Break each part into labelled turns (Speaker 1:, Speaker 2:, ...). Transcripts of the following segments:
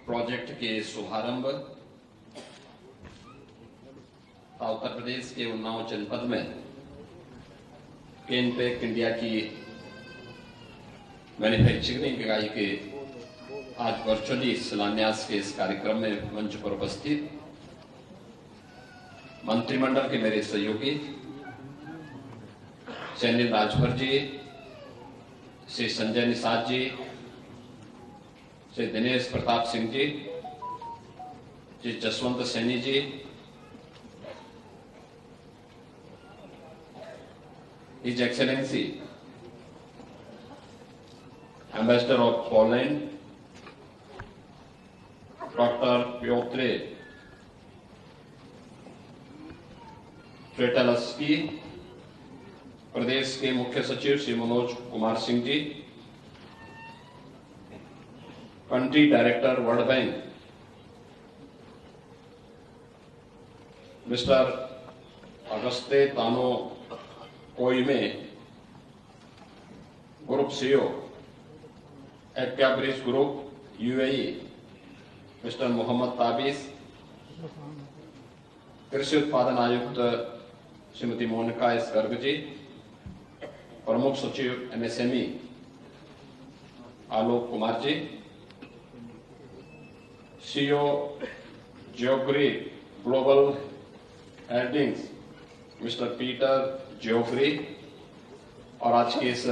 Speaker 1: Project के शुभारंभ उत्तर प्रदेश के उन्नाव जनपद में केनपेक इंडिया की मैन्युफैक्चरिंग इकाई के आज वर्चुअली शिलान्यास के इस कार्यक्रम में मंच पर उपस्थित मंत्रिमंडल के मेरे सहयोगी सैनिल Rajbhar ji, Shri Sanjay Nishad ji, Shri Dinesh Pratap Singh ji, Shri Jaswant Saini ji, His Excellency Ambassador of Poland Dr. Piotr Svetlowski, प्रदेश के मुख्य सचिव Shri Manoj Kumar Singh ji, country director world bank mister Augusto Tano Kouame, group CEO एक्याब्रिज group UAE mister Mohammad Tabish, कृषि उत्पादन आयुक्त श्रीमती मोनिका एस गर्ग जी, प्रमुख सचिव एमएसएमई आलोक कुमार जी, सीईओ जियोग्री global holdings mister Peter Geoffrey और आज के इस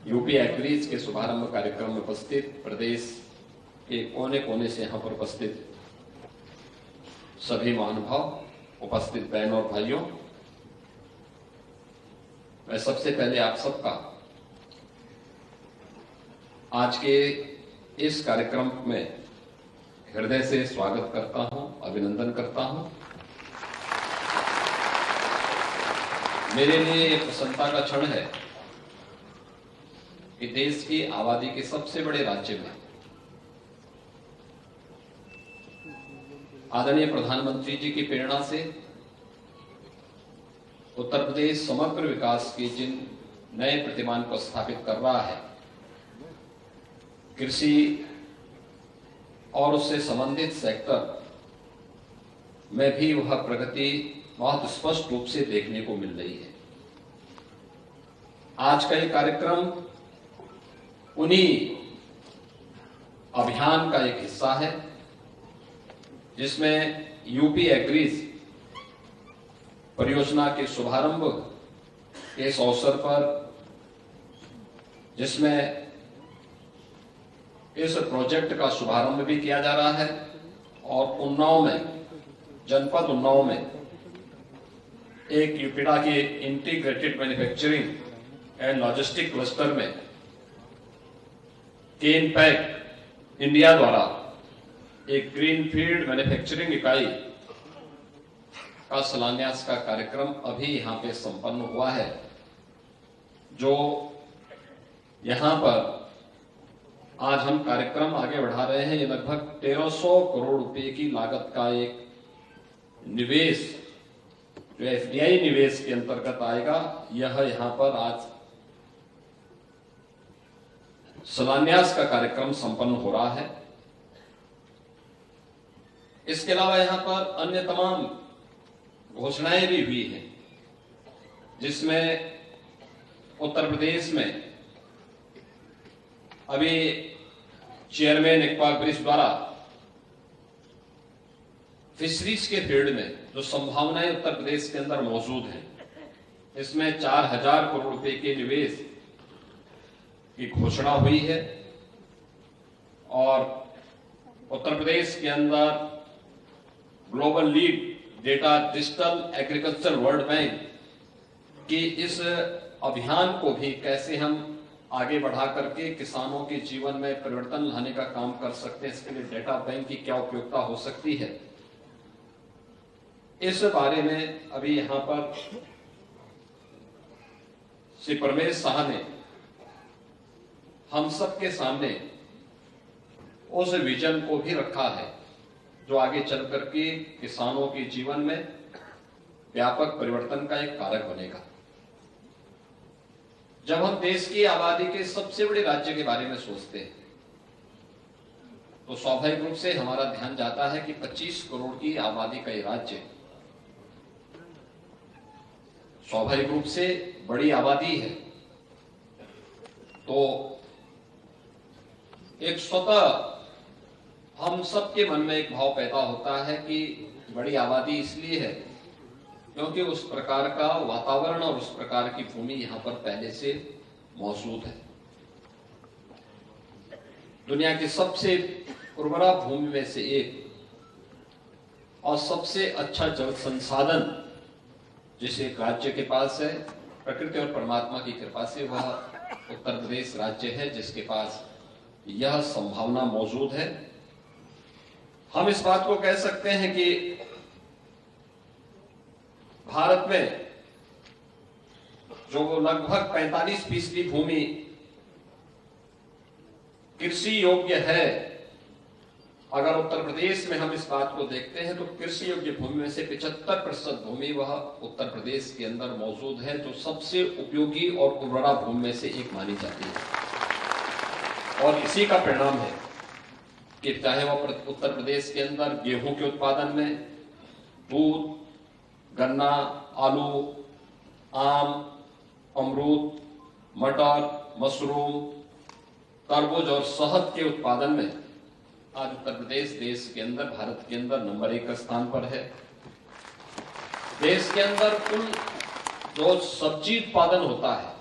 Speaker 1: यूपी एग्रीज के शुभारंभ कार्यक्रम में उपस्थित प्रदेश के कोने कोने से यहां पर उपस्थित सभी महानुभाव, उपस्थित बहनों और भाइयों, मैं सबसे पहले आप सबका आज के इस कार्यक्रम में हृदय से स्वागत करता हूं, अभिनंदन करता हूं। मेरे लिए ये प्रसन्नता का क्षण है कि देश की आबादी के सबसे बड़े राज्य में आदरणीय प्रधानमंत्री जी की प्रेरणा से उत्तर प्रदेश समग्र विकास के जिन नए प्रतिमान को स्थापित कर रहा है, कृषि और उससे संबंधित सेक्टर में भी वह प्रगति बहुत स्पष्ट रूप से देखने को मिल रही है। आज का ये कार्यक्रम उन्हीं अभियान का एक हिस्सा है जिसमें यूपी एग्रीज परियोजना के शुभारंभ के इस अवसर पर, जिसमें इस प्रोजेक्ट का शुभारंभ भी किया जा रहा है और उन्नाव में, जनपद उन्नाव में एक यूपीडा के integrated manufacturing and logistic cluster में केनपेक इंडिया द्वारा एक ग्रीनफील्ड मैन्युफैक्चरिंग इकाई का शिलान्यास का कार्यक्रम अभी यहां पे संपन्न हुआ है, जो यहां पर आज हम कार्यक्रम आगे बढ़ा रहे हैं। ये लगभग 1300 करोड़ रुपए की लागत का एक निवेश जो एफडीआई निवेश के अंतर्गत आएगा, यह यहां पर आज शिलान्यास का कार्यक्रम संपन्न हो रहा है। इसके अलावा यहां पर अन्य तमाम घोषणाएं भी हुई हैं, जिसमें उत्तर प्रदेश में अभी चेयरमैन इकबाल ब्रिज द्वारा फिशरीज के फील्ड में जो संभावनाएं उत्तर प्रदेश के अंदर मौजूद हैं, इसमें 4000 करोड़ रुपए के निवेश की घोषणा हुई है और उत्तर प्रदेश के अंदर global lead data digital agriculture world bank की इस अभियान को भी कैसे हम आगे बढ़ा करके किसानों के जीवन में परिवर्तन लाने का काम कर सकते हैं, इसके लिए डेटा बैंक की क्या उपयोगिता हो सकती है, इस बारे में अभी यहां पर श्री परमेश शाह ने हम सबके सामने उस विजन को भी रखा है जो आगे चल करके किसानों के जीवन में व्यापक परिवर्तन का एक कारक बनेगा। जब हम देश की आबादी के सबसे बड़े राज्य के बारे में सोचते हैं तो स्वाभाविक रूप से हमारा ध्यान जाता है कि 25 करोड़ की आबादी का ये राज्य स्वाभाविक रूप से बड़ी आबादी है, तो एक स्वतः हम सबके मन में एक भाव पैदा होता है कि बड़ी आबादी इसलिए है क्योंकि उस प्रकार का वातावरण और उस प्रकार की भूमि यहां पर पहले से मौजूद है। दुनिया की सबसे उर्वरा भूमि में से एक और सबसे अच्छा जल संसाधन जिस एक राज्य के पास है, प्रकृति और परमात्मा की कृपा से वह उत्तर प्रदेश राज्य है जिसके पास यह संभावना मौजूद है। हम इस बात को कह सकते हैं कि भारत में जो लगभग 45% भूमि कृषि योग्य है, अगर उत्तर प्रदेश में हम इस बात को देखते हैं तो कृषि योग्य भूमि में से 75% भूमि वह उत्तर प्रदेश के अंदर मौजूद है, जो सबसे उपयोगी और उर्वरा भूमि में से एक मानी जाती है। और इसी का परिणाम है कि चाहे वह उत्तर प्रदेश के अंदर गेहूं के उत्पादन में, दूध, गन्ना, आलू, आम, अमरूद, मटर, मशरूम, तरबूज और शहद के उत्पादन में आज उत्तर प्रदेश देश के अंदर, भारत के अंदर नंबर 1 स्थान पर है। देश के अंदर कुल जो सब्जी उत्पादन होता है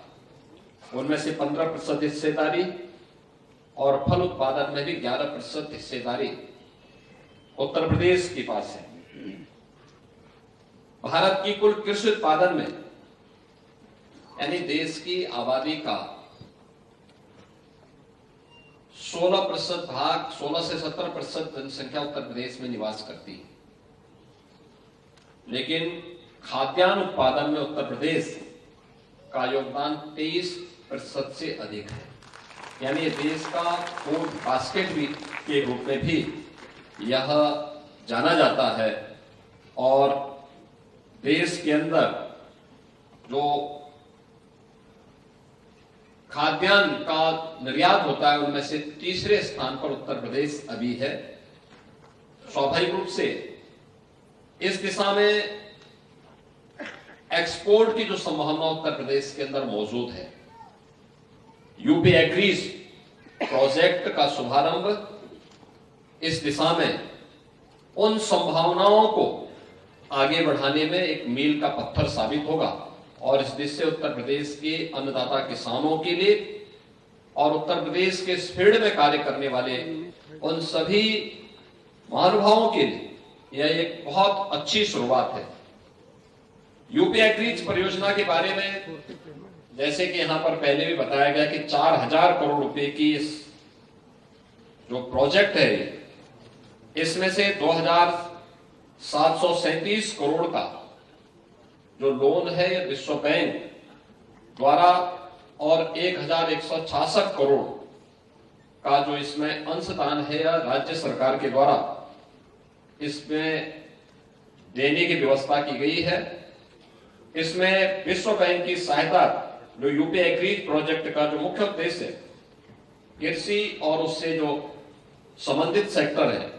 Speaker 1: उनमें से 15% हिस्सेदारी और फल उत्पादन में भी 11% हिस्सेदारी उत्तर प्रदेश के पास है। भारत की कुल कृषि उत्पादन में यानी देश की आबादी का 16% भाग, 16 से 17% जनसंख्या उत्तर प्रदेश में निवास करती है, लेकिन खाद्यान्न उत्पादन में उत्तर प्रदेश का योगदान 23% से अधिक है। यानी देश का फूड बास्केट भी के रूप में भी यह जाना जाता है। और देश के अंदर जो खाद्यान्न का निर्यात होता है उनमें से तीसरे स्थान पर उत्तर प्रदेश अभी है। स्वाभाविक रूप से इस दिशा में एक्सपोर्ट की जो संभावना उत्तर प्रदेश के अंदर मौजूद है, यूपी एग्रीज प्रोजेक्ट का शुभारंभ इस दिशा में उन संभावनाओं को आगे बढ़ाने में एक मील का पत्थर साबित होगा और इस दिशा से उत्तर प्रदेश के अन्नदाता किसानों के लिए और उत्तर प्रदेश के इस फील्ड में कार्य करने वाले उन सभी महानुभावों के लिए यह एक बहुत अच्छी शुरुआत है। यूपी एग्रीज परियोजना के बारे में जैसे कि यहां पर पहले भी बताया गया कि 4000 करोड़ रुपए की इस जो प्रोजेक्ट है, इसमें से 2737 करोड़ का जो लोन है विश्व बैंक द्वारा और 1166 करोड़ का जो इसमें अंशदान है या राज्य सरकार के द्वारा इसमें देने की व्यवस्था की गई है। इसमें विश्व बैंक की सहायता जो यूपी एग्रीज प्रोजेक्ट का जो मुख्य उद्देश्य है कृषि और उससे जो संबंधित सेक्टर है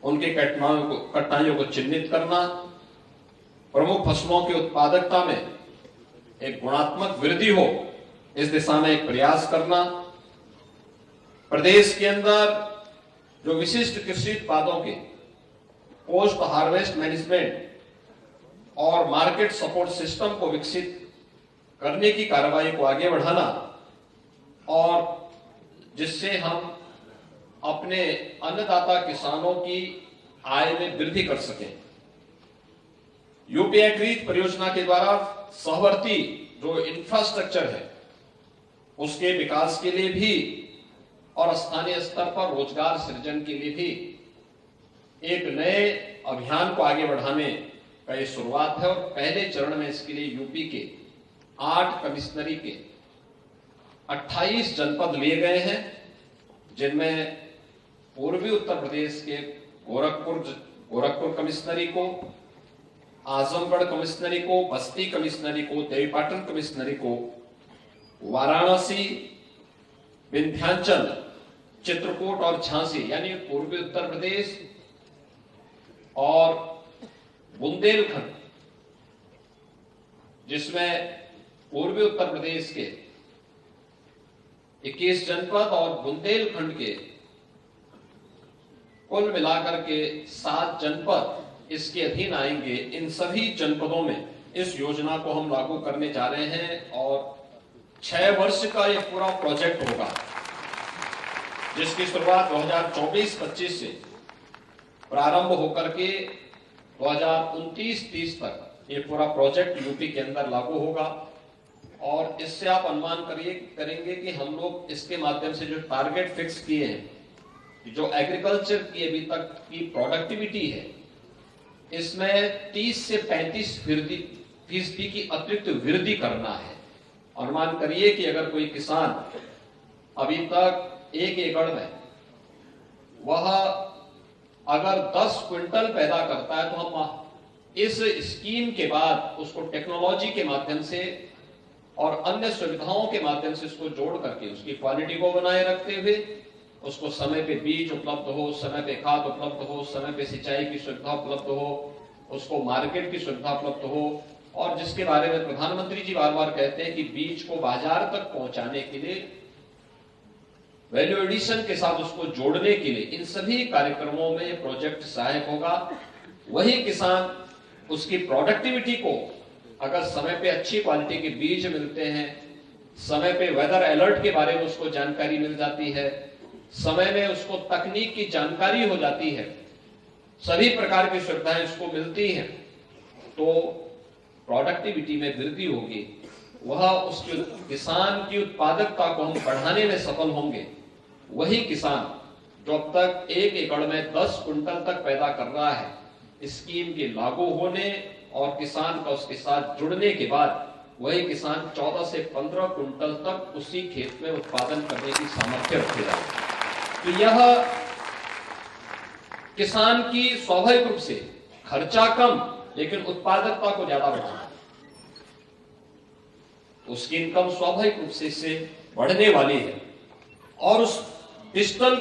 Speaker 1: उनके कठिनाइयों को चिन्हित करना, प्रमुख फसलों की उत्पादकता में एक गुणात्मक वृद्धि हो इस दिशा में एक प्रयास करना, प्रदेश के अंदर जो विशिष्ट कृषि उत्पादों के पोस्ट हार्वेस्ट मैनेजमेंट और मार्केट सपोर्ट सिस्टम को विकसित करने की कार्रवाई को आगे बढ़ाना और जिससे हम अपने अन्नदाता किसानों की आय में वृद्धि कर सकें। यूपी एग्रीज परियोजना के द्वारा सहवर्ती जो इंफ्रास्ट्रक्चर है उसके विकास के लिए भी और स्थानीय स्तर पर रोजगार सृजन के लिए भी एक नए अभियान को आगे बढ़ाने का ये शुरुआत है। और पहले चरण में इसके लिए यूपी के 8 कमिश्नरी के 28 जनपद लिए गए हैं, जिनमें पूर्वी उत्तर प्रदेश के गोरखपुर कमिश्नरी को, आजमगढ़ कमिश्नरी को, बस्ती कमिश्नरी को, देवीपाटन कमिश्नरी को, वाराणसी, विंध्याचल चित्रकूट और झांसी यानी पूर्वी उत्तर प्रदेश और बुंदेलखंड, जिसमें पूर्वी उत्तर प्रदेश के 21 जनपद और बुंदेलखंड के कुल मिलाकर के 7 जनपद इसके अधीन आएंगे। इन सभी जनपदों में इस योजना को हम लागू करने जा रहे हैं और 6 वर्ष का ये पूरा प्रोजेक्ट होगा, जिसकी शुरुआत 2024-25 से प्रारंभ होकर के 2029-30 तक ये पूरा प्रोजेक्ट यूपी के अंदर लागू होगा। और इससे आप अनुमान करेंगे कि हम लोग इसके माध्यम से जो टारगेट फिक्स किए हैं, जो एग्रीकल्चर की अभी तक की प्रोडक्टिविटी है, इसमें 30 से 35% की अतिरिक्त वृद्धि करना है। अनुमान करिए कि अगर कोई किसान अभी तक 1 एकड़ में वह अगर 10 क्विंटल पैदा करता है, तो हम इस स्कीम के बाद उसको टेक्नोलॉजी के माध्यम से और अन्य सुविधाओं के माध्यम से इसको जोड़ करके उसकी क्वालिटी को बनाए रखते हुए उसको समय पे बीज उपलब्ध हो, समय पे खाद उपलब्ध हो, समय पे सिंचाई की सुविधा उपलब्ध हो, उसको मार्केट की सुविधा उपलब्ध हो, और जिसके बारे में प्रधानमंत्री जी बार बार कहते हैं कि बीज को बाजार तक पहुंचाने के लिए, वैल्यू एडिशन के साथ उसको जोड़ने के लिए इन सभी कार्यक्रमों में ये प्रोजेक्ट सहायक होगा। वही किसान उसकी प्रोडक्टिविटी को, अगर समय पे अच्छी क्वालिटी के बीज मिलते हैं, समय पे वेदर अलर्ट के बारे में उसको जानकारी मिल जाती है, समय में उसको तकनीक की जानकारी हो जाती है, सभी प्रकार की सुविधाएं उसको मिलती हैं, तो प्रोडक्टिविटी में वृद्धि होगी। वह उसके किसान की उत्पादकता को हम बढ़ाने में सफल होंगे। वही किसान जो अब तक 1 एकड़ में 10 क्विंटल तक पैदा कर रहा है, स्कीम के लागू होने और किसान का उसके साथ जुड़ने के बाद वही किसान 14 से 15 क्विंटल तक उसी खेत में उत्पादन करने की सामर्थ्य रखेगा। तो यह किसान की स्वाभाविक रूप से खर्चा कम लेकिन उत्पादकता को ज्यादा बढ़ाना, उसकी इनकम स्वाभाविक रूप से इससे बढ़ने वाली है। और उस डिजिटल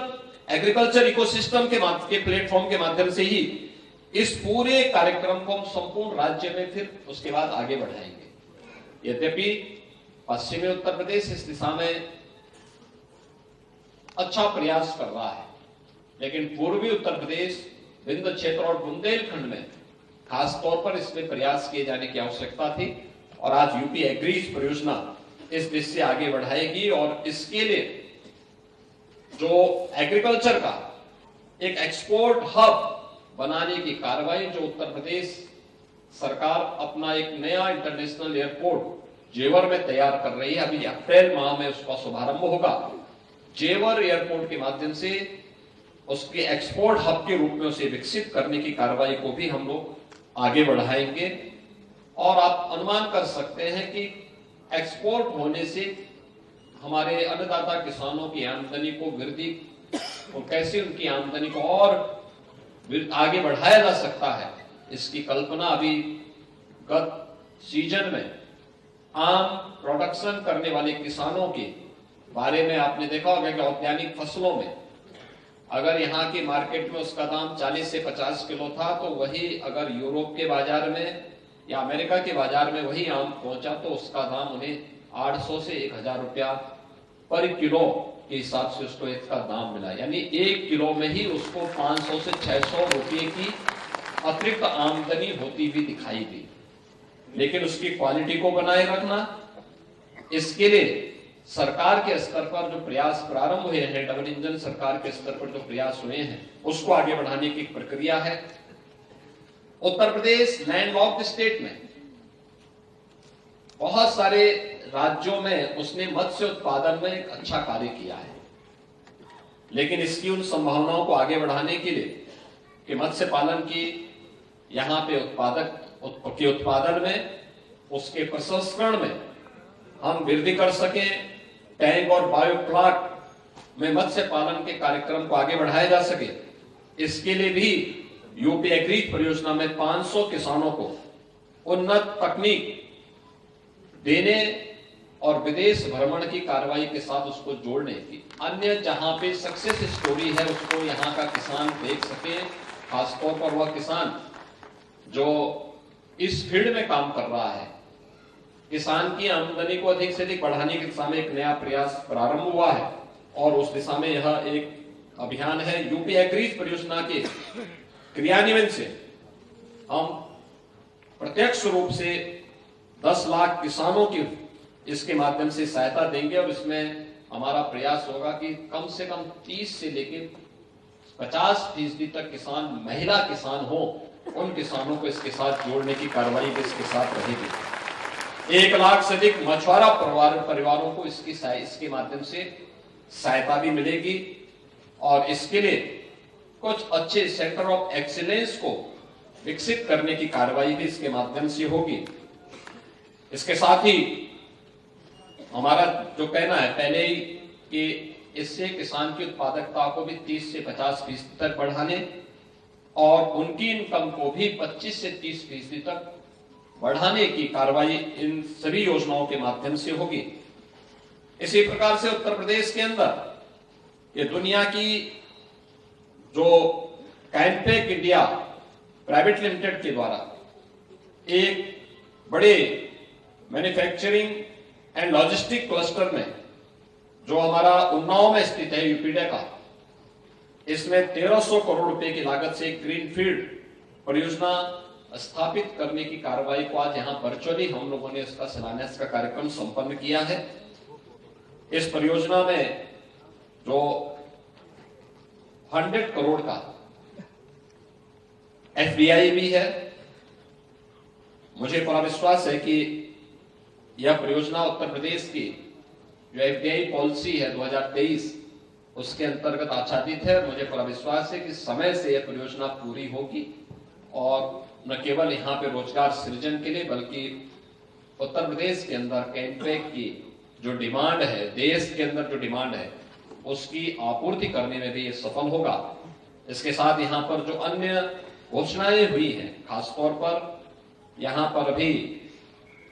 Speaker 1: एग्रीकल्चर इकोसिस्टम के प्लेटफॉर्म के माध्यम से ही इस पूरे कार्यक्रम को हम संपूर्ण राज्य में फिर उसके बाद आगे बढ़ाएंगे। यद्यपि पश्चिमी उत्तर प्रदेश इस दिशा में अच्छा प्रयास कर रहा है, लेकिन पूर्वी उत्तर प्रदेश, विंध्य क्षेत्र और बुंदेलखंड में खास तौर पर इसमें प्रयास किए जाने की आवश्यकता थी। और आज यूपी एग्रीज परियोजना इस दिशा से आगे बढ़ाएगी और इसके लिए जो एग्रीकल्चर का एक एक्सपोर्ट हब बनाने की कार्रवाई जो उत्तर प्रदेश सरकार अपना एक नया इंटरनेशनल एयरपोर्ट जेवर में तैयार कर रही है, अभी अप्रैल माह में उसका शुभारंभ होगा। जेवर एयरपोर्ट के माध्यम से उसके एक्सपोर्ट हब के रूप में उसे विकसित करने की कार्रवाई को भी हम लोग आगे बढ़ाएंगे। और आप अनुमान कर सकते हैं कि एक्सपोर्ट होने से हमारे अन्नदाता किसानों की आमदनी को वृद्धि और कैसे उनकी आमदनी को और आगे बढ़ाया जा सकता है, इसकी कल्पना अभी गत सीजन में आम प्रोडक्शन करने वाले किसानों के बारे में आपने देखा होगा कि औद्यानिक फसलों में अगर यहाँ की मार्केट में उसका दाम 40 से 50 किलो था, तो वही अगर यूरोप के बाजार में या अमेरिका के बाजार में वही आम पहुंचा तो उसका दाम उन्हें 800 से 1000 रुपया पर किलो के हिसाब से उसको इसका दाम मिला। यानी 1 किलो में ही उसको 500 से 600 रुपये की अतिरिक्त आमदनी होती हुई दिखाई दी। लेकिन उसकी क्वालिटी को बनाए रखना, इसके लिए सरकार के स्तर पर जो प्रयास प्रारंभ हुए हैं, डबल इंजन सरकार के स्तर पर जो प्रयास हुए हैं, उसको आगे बढ़ाने की प्रक्रिया है। उत्तर प्रदेश लैंडलॉक्ड स्टेट में बहुत सारे राज्यों में उसने मत्स्य उत्पादन में एक अच्छा कार्य किया है, लेकिन इसकी उन संभावनाओं को आगे बढ़ाने के लिए कि मत्स्य पालन की यहाँ पे उत्पादन में, उसके प्रसंस्करण में हम वृद्धि कर सकें, टैंक और बायो प्लांट में मत्स्य पालन के कार्यक्रम को आगे बढ़ाया जा सके, इसके लिए भी यूपी एग्रीज परियोजना में 500 किसानों को उन्नत तकनीक देने और विदेश भ्रमण की कार्रवाई के साथ उसको जोड़ने की, अन्य जहां पे सक्सेस स्टोरी है उसको यहाँ का किसान देख सके, खासतौर पर वह किसान जो इस फील्ड में काम कर रहा है। किसान की आमदनी को अधिक से अधिक बढ़ाने की दिशा में एक नया प्रयास प्रारंभ हुआ है और उस दिशा में यह एक अभियान है। यूपी एग्रीज परियोजना के क्रियान्वयन से हम प्रत्यक्ष रूप से 10 लाख किसानों की इसके माध्यम से सहायता देंगे और इसमें हमारा प्रयास होगा कि कम से कम 30 से लेकर 50% तक किसान महिला किसान हो, उन किसानों को इसके साथ जोड़ने की कार्रवाई भी इसके साथ रहेगी। 1 लाख से अधिक मछुआरा परिवारों को इसके माध्यम से सहायता भी मिलेगी और इसके लिए कुछ अच्छे सेंटर ऑफ एक्सीलेंस को विकसित करने की कार्रवाई भी इसके माध्यम से होगी। इसके साथ ही हमारा जो कहना है पहले ही कि इससे किसान की उत्पादकता को भी 30 से 50% तक बढ़ाने और उनकी इनकम को भी 25 से 30% तक बढ़ाने की कार्रवाई इन सभी योजनाओं के माध्यम से होगी। इसी प्रकार से उत्तर प्रदेश के अंदर ये दुनिया की जो कैंपेक इंडिया प्राइवेट लिमिटेड के द्वारा एक बड़े मैन्युफैक्चरिंग एंड लॉजिस्टिक क्लस्टर में जो हमारा उन्नाव में स्थित है यूपीडे का, इसमें 1300 करोड़ रुपए की लागत से ग्रीनफील्ड परियोजना स्थापित करने की कार्रवाई को आज यहां वर्चुअली हम लोगों ने इसका शिलान्यास का कार्यक्रम संपन्न किया है। इस परियोजना में जो 100 करोड़ का एफडीआई भी है। मुझे पूरा विश्वास है कि यह परियोजना उत्तर प्रदेश की जो एफडीआई पॉलिसी है 2023 उसके अंतर्गत आच्छादित है। मुझे पूरा विश्वास है कि समय से यह परियोजना पूरी होगी और न केवल यहाँ पे रोजगार सृजन के लिए बल्कि उत्तर प्रदेश के अंदर कैंपेक की जो डिमांड है, देश के अंदर जो डिमांड है उसकी आपूर्ति करने में भी ये सफल होगा। इसके साथ यहाँ पर जो अन्य घोषणाएं हुई हैं, खासतौर पर यहाँ पर अभी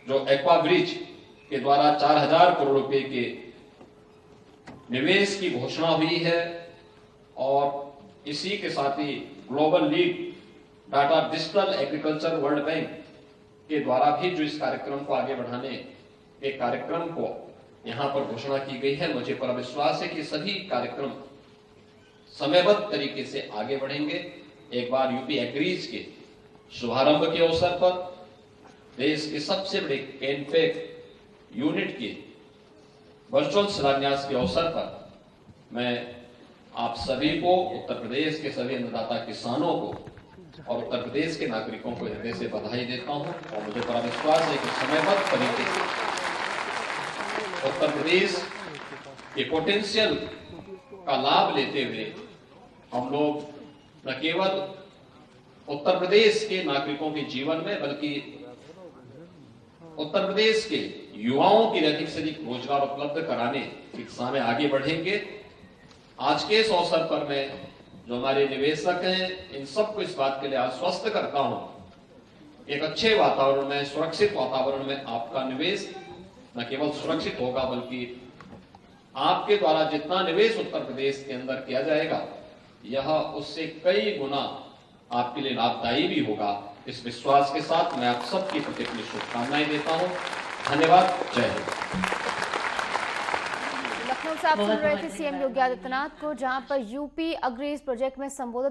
Speaker 1: जो एक्वा ब्रिज के द्वारा 4000 करोड़ रुपए के निवेश की घोषणा हुई है और इसी के साथ ही global lead data digital agriculture world bank के द्वारा भी जो इस कार्यक्रम को आगे बढ़ाने के कार्यक्रम को यहाँ पर घोषणा की गई है। मुझे पूरा विश्वास है कि सभी कार्यक्रम समयबद्ध तरीके से आगे बढ़ेंगे। एक बार यूपी एग्रीज के शुभारंभ के अवसर पर देश के सबसे बड़े कैंपेक यूनिट के वर्चुअल शिलान्यास के अवसर पर मैं आप सभी को, उत्तर प्रदेश के सभी अन्नदाता किसानों को और उत्तर प्रदेश के नागरिकों को हृदय से बधाई देता हूं और मुझे बड़ा विश्वास है कि समयबद्ध तरीके से उत्तर प्रदेश के पोटेंशियल का लाभ लेते हुए हम लोग न केवल उत्तर प्रदेश के नागरिकों के जीवन में बल्कि उत्तर प्रदेश के युवाओं के लिए अधिक से अधिक रोजगार उपलब्ध कराने की दिशा में आगे बढ़ेंगे। आज के इस अवसर पर मैं जो हमारे निवेशक हैं इन सबको इस बात के लिए आश्वस्त करता हूं, एक अच्छे वातावरण में, सुरक्षित वातावरण में आपका निवेश न केवल सुरक्षित होगा बल्कि आपके द्वारा जितना निवेश उत्तर प्रदेश के अंदर किया जाएगा यह उससे कई गुना आपके लिए लाभदायी भी होगा। इस विश्वास के साथ मैं आप सबकी प्रति अपनी शुभकामनाएं देता हूं। धन्यवाद। जय हिंद।
Speaker 2: लखनऊ से आप सुन रहे थे सीएम योगी आदित्यनाथ को, जहां पर यूपी अग्रीज प्रोजेक्ट में संबोधित